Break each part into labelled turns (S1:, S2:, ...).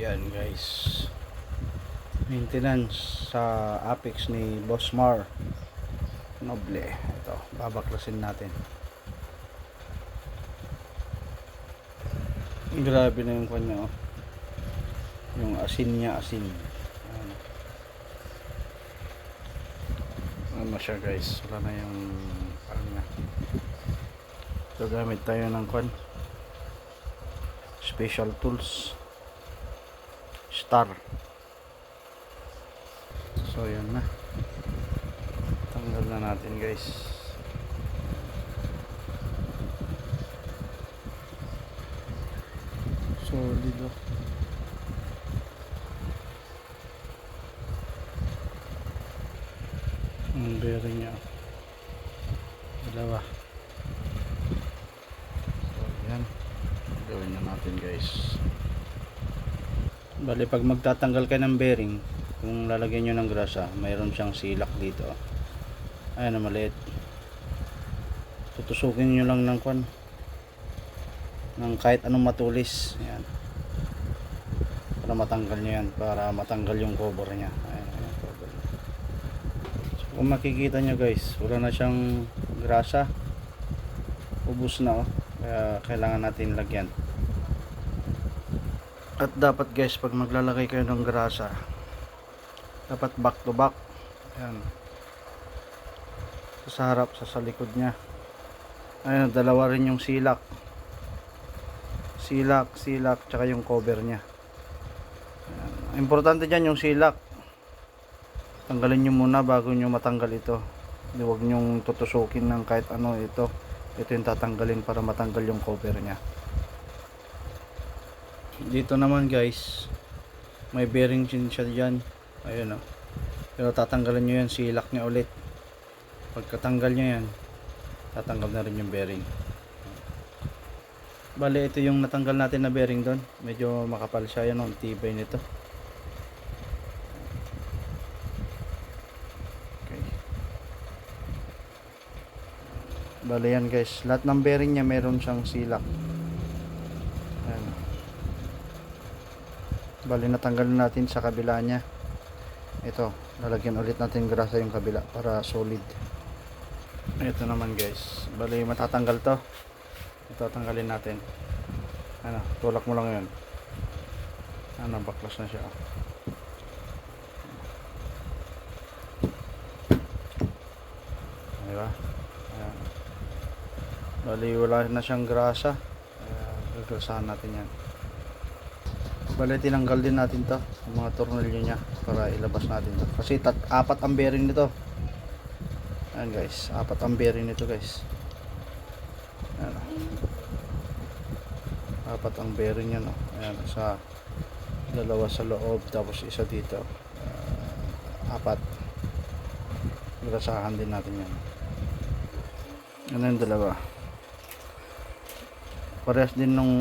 S1: Yan guys, maintenance sa Apex ni Boss Mar Noble. Ito, babaklasin natin. Grabe na yung kanya, oh. Yung asin niya, asin. Ano siya guys, wala na yung parang na. Ito, gamit tayo ng kwan, special tools Star. So yan na, tanggal na natin guys. Solid, oh. Ang bearing niya, dalawa. So yan, gawin na natin guys. Bali, pag magtatanggal kayo ng bearing, kung lalagyan nyo ng grasa, mayroon siyang silak dito. Ayan na, maliit. Tutusukin nyo lang ng kwan, ng kahit anong matulis. Ayan, para matanggal nyo yan, para matanggal yung cover nya. Ayan, ayan, cover. So, kung makikita nyo guys, wala na siyang grasa, ubos na, oh. Kaya kailangan natin lagyan. At dapat guys, pag maglalagay kayo ng grasa, dapat back to back. Ayan, sa harap, sa likod nya. Ayan, dalawa rin yung silak, tsaka yung cover nya. Ayan. Importante dyan yung silak, tanggalin nyo muna bago nyo matanggal ito. Huwag nyo tutusukin ng kahit ano. Ito yung tatanggalin para matanggal yung cover nya. Dito naman guys, may bearing din siya dyan. Ayun, oh. Pero tatanggalin nyo yan, silak nya ulit. Pagkatanggal nyo yan, tatanggal na rin yung bearing. Bale, ito yung natanggal natin na bearing doon. Medyo makapal siya. Yan, ang tibay nito. Okay. Bale yan guys, lahat ng bearing nya meron siyang silak. Ayan. Bale, natanggalin natin sa kabila nya. Ito, lalagyan ulit natin grasa yung kabila para solid. Ito naman guys, bale matatanggal to. Ito, tanggalin natin. Ano, tulak mo lang yun. Ano, baklas na siya. Diba? Ayan. Bale, wala na siyang grasa. Gagrasahan natin yan. Bale, tinanggal din natin to, yung mga tornilyo nya, para ilabas natin to. Kasi apat ang bearing nito. Ayan guys, apat ang bearing nito guys. Ayan, apat ang bearing yan, oh. Ayan, dalawa sa loob, tapos isa dito. Apat. Grasahan din natin yan. Ano yung dalawa? Parehas din nung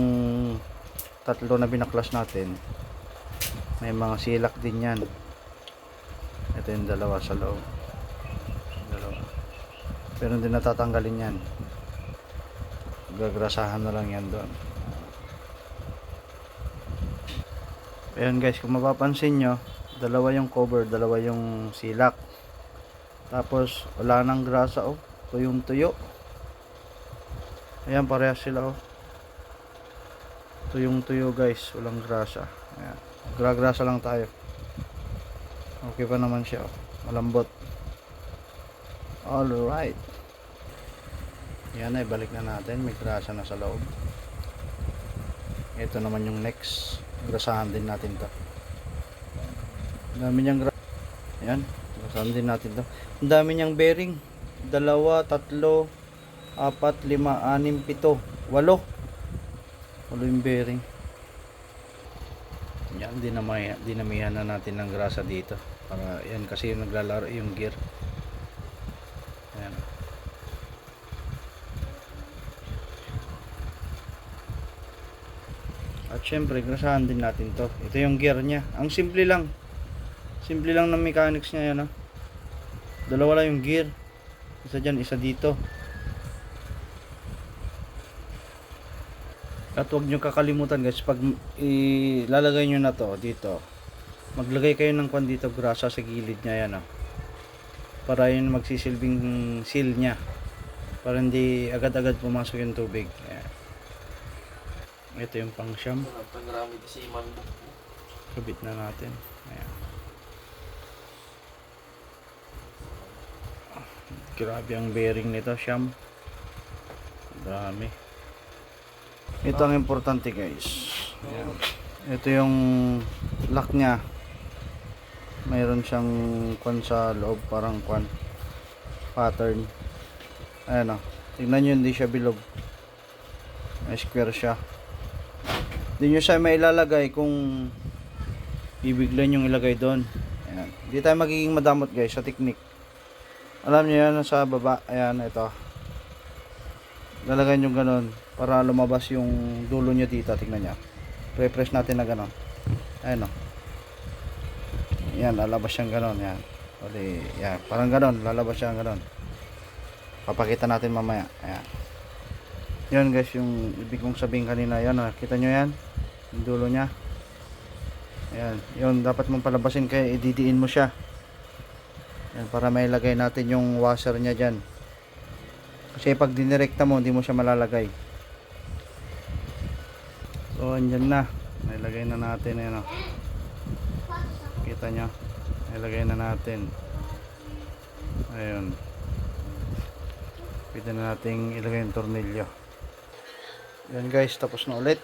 S1: tatlo na binaklas natin, may mga silak din yan. Ito yung dalawa sa loob, dalawa. Pero hindi natatanggalin yan, gagrasahan na lang yan doon. Ayan guys, kung mapapansin nyo, dalawa yung cover, dalawa yung silak, tapos wala nang grasa, oh. Tuyong tuyo. Ayan, parehas sila, oh. Tuyong tuyo guys, walang grasa. Ayan, grasa lang tayo. Okay pa naman siya, oh. Malambot. Alright, yan ay balik na natin. May grasa na sa loob. Ito naman yung next, grasahan din natin to. Dami niyang grasa. Ayan, grasahan din natin to. Ang dami niyang bearing, 2, 3, 4, 5, 6, 7, 8, 8 yung bearing. Yan, dinamihan na natin ng grasa dito, para yan kasi yung naglalaro yung gear. Ayan. At syempre grasahan din natin to. Ito yung gear nya, ang simple lang ng mechanics nya. Yan, oh. Dalawa lang yung gear, isa dyan, isa dito. At huwag nyo kakalimutan guys, pag ilalagay nyo na to dito, maglagay kayo ng kwan dito grasa sa gilid nya yan, oh. Para yun magsisilbing seal nya, para hindi agad-agad pumasok yung tubig. Ayan. Ito yung pang siyam. Kabit na natin. Ayan. Grabe ang bearing nito, siyam. Dami. Ito ang importante guys. Ayan. Ito yung lock nya. Mayroon siyang kwan sa loob, parang kwan pattern. Ayan o. Tingnan nyo, hindi siya bilog. May square siya. Hindi nyo siya mailalagay kung ibiglan yung ilagay doon. Ayan. Hindi tayo magiging madamot guys sa technique. Alam nyo yan, sa baba. Ayan, ito. Lalagay nyo ganun para lumabas yung dulo nyo dito. Tingnan nyo. Pre-press natin na ganun. Ayan o. Yan, lalabas siyang ganun. Yan. Uli, yan. Parang ganun. Lalabas siyang ganun. Papakita natin mamaya. Ayan. Yan guys, yung ibig kong sabihin kanina. Yan, kita nyo yan. Yung dulo nya. Ayan. Yun, dapat mong palabasin kaya ididiin mo siya. Yan, para may lagay natin yung washer nya dyan. Kasi pag dinirekta mo, hindi mo siya malalagay. So, andyan na. May lagay na natin. Ayan, o. Kita nyo. May lagay na natin. Ayun. Pwede na nating ilagay yung tornilyo. Yan guys, tapos na ulit.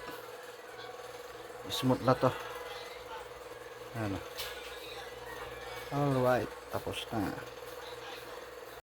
S1: Smooth na to. Ayan, o. Alright, tapos na.